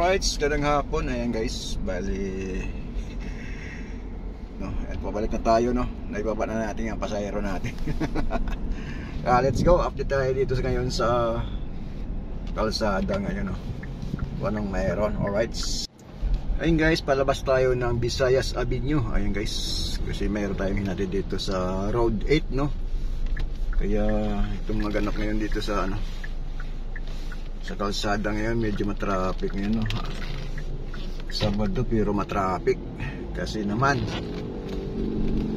Alright, ganang hapon. Ayan guys, bali no, ayan, pabalik na tayo, no. Naibaba na natin ang pasahero natin. Let's go, update tayo dito ngayon sa kalsada ngayon, no. Kung anong mayroon. Alright, ayun guys, palabas tayo ng Visayas Avenue. Ayun guys, kasi mayroon tayong hinatid dito sa Road 8, no. Kaya itong mga ganap ngayon dito sa ano, sa kalsada ngayon, medyo matraffic ngayon, no? Sabado pero matraffic kasi naman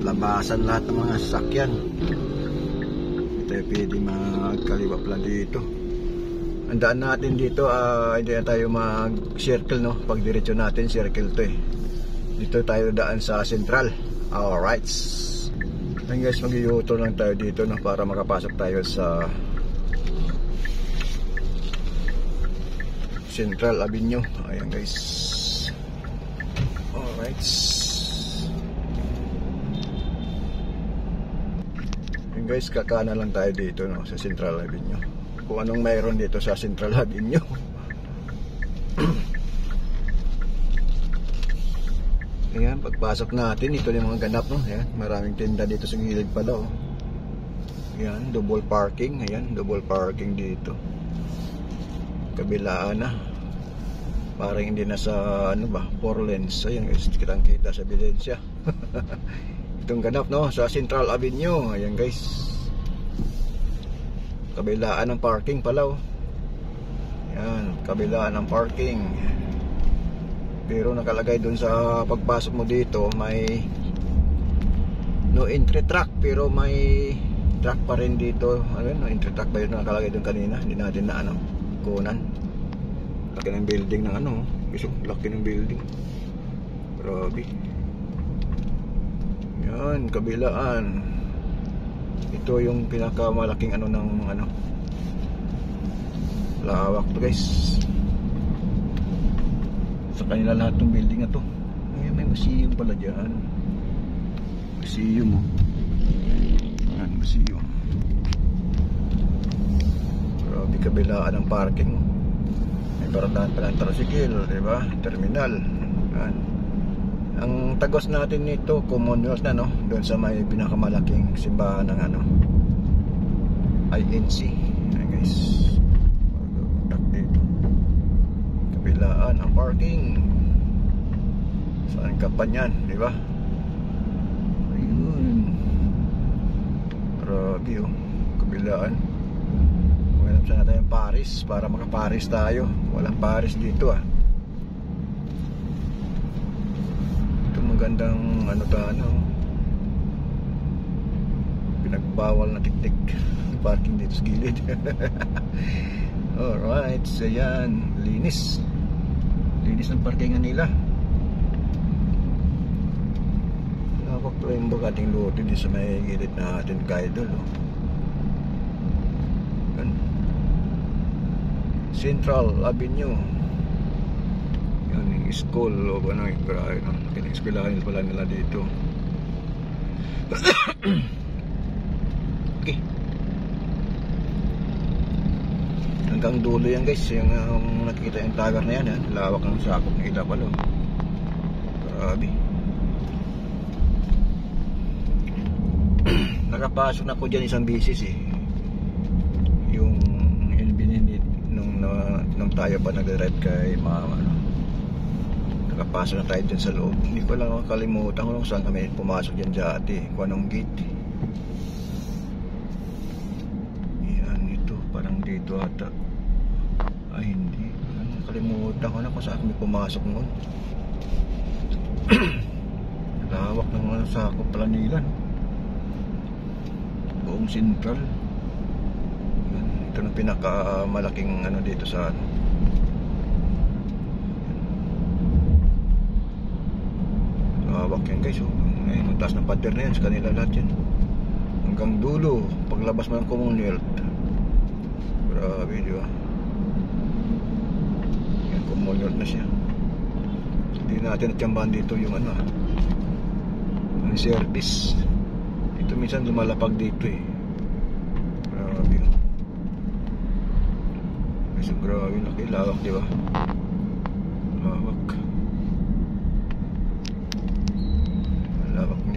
labasan lahat ng mga sasakyan. Hindi tayo pwede magkaliwa pala dito. Ang daan natin dito, hindi na tayo mag-circle, no? Pag diretso natin, circle to eh. Dito tayo daan sa Central. Alright. Ayun guys, mag-u-turn lang tayo dito, no? Para makapasok tayo sa Central Avenue. Ayan guys. Alright. Ayan guys, kakana lang tayo dito, no, sa Central Avenue. Kung anong mayroon dito sa Central Avenue. Ayan, pagpasok natin, ito yung mga ganap, no. Ayan, maraming tinda dito sa gilid pala, oh. Ayan, double parking. Ayan, double parking dito. Kabilaan na, parang hindi na sa ano ba, 4 lanes. Ayan guys, kitang kita sa ebidensya. Itong ganap, no, sa Central Avenue. Ayan guys, kabilaan ng parking pala, oh. Ayan, kabilaan ng parking. Pero nakalagay dun sa pagpasok mo dito, may no entry track, pero may track pa rin dito. Ano, no entry track ba yun nakalagay dun kanina? Hindi natin na ano, kunan. Laki ng building ng ano, gusto, laki ng building. Grabe. Yan, kabilaan. Ito yung pinakamalaking ano ng ano, lawak to guys. Sa kanila lahat ng building na to. Ay, may museum pala dyan. Museum, oh. Yan, museum. Grabe, kabilaan ng parking. Paradahan pa ng tricycle, diba? Terminal. Yan. Ang tagos natin nito, Commonwealth na, no? Doon sa may pinakamalaking simbahan ng ano, INC. Ayan guys, mag-contact dito. Kabilaan ang parking. Saan ka pa nyan, diba? Ayun. Grabe, oh. Kabilaan. Sana tayong Paris para maka-Paris tayo. Walang Paris dito, ah. Ito magandang ano ta, ano, pinagbawal na tiktik parking dito sa gilid. Alright, so yan, linis ng parkingan nila. Nakapag pala yung bagating lote dito sa may gilid natin, kaidol, oh. Central Avenue. Yan yung school o ano yung grahe, no? Kinag-eskwelahan pala nila dito. Okay, hanggang dulo yan guys. Yung nakikita yung tagar na yan, ha? Lawak ng sakop ng ila pala. Grabe. Nakapasok na ko dyan isang bisis eh. Yung nung tayo pa nag-ride kay mama, no? Nakapasok na tayo dyan sa loob. Hindi ko lang makalimutan kung saan kami pumasok dyan dati, kung anong gate. Yan, ito, parang dito ata. Ay hindi, nakalimutan ko na kung saan kami pumasok noon. Lawak ng mga sakop pala nila, no? Buong Central. Ito ang pinakamalaking ano dito sa ano. Lawak yan guys, oh. Ngayon, ang taas ng pader na yan sa kanila lahat yan. Hanggang dulo, paglabas mo ng Commonwealth. Grabe, di ba? Yan, Commonwealth na siya. Hindi natin natiyambahan dito yung ano, ang service. Ito minsan lumalapag dito eh. Grabe, oh. So, grabe, nakilawak, di ba?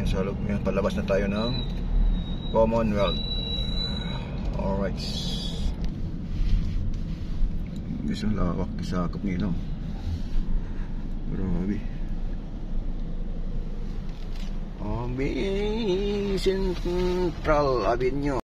Ngayon sa loob, ngayon palabas na tayo ng Commonwealth. Alright. Isang lawak sakop nila. Grabe. Central Avenue.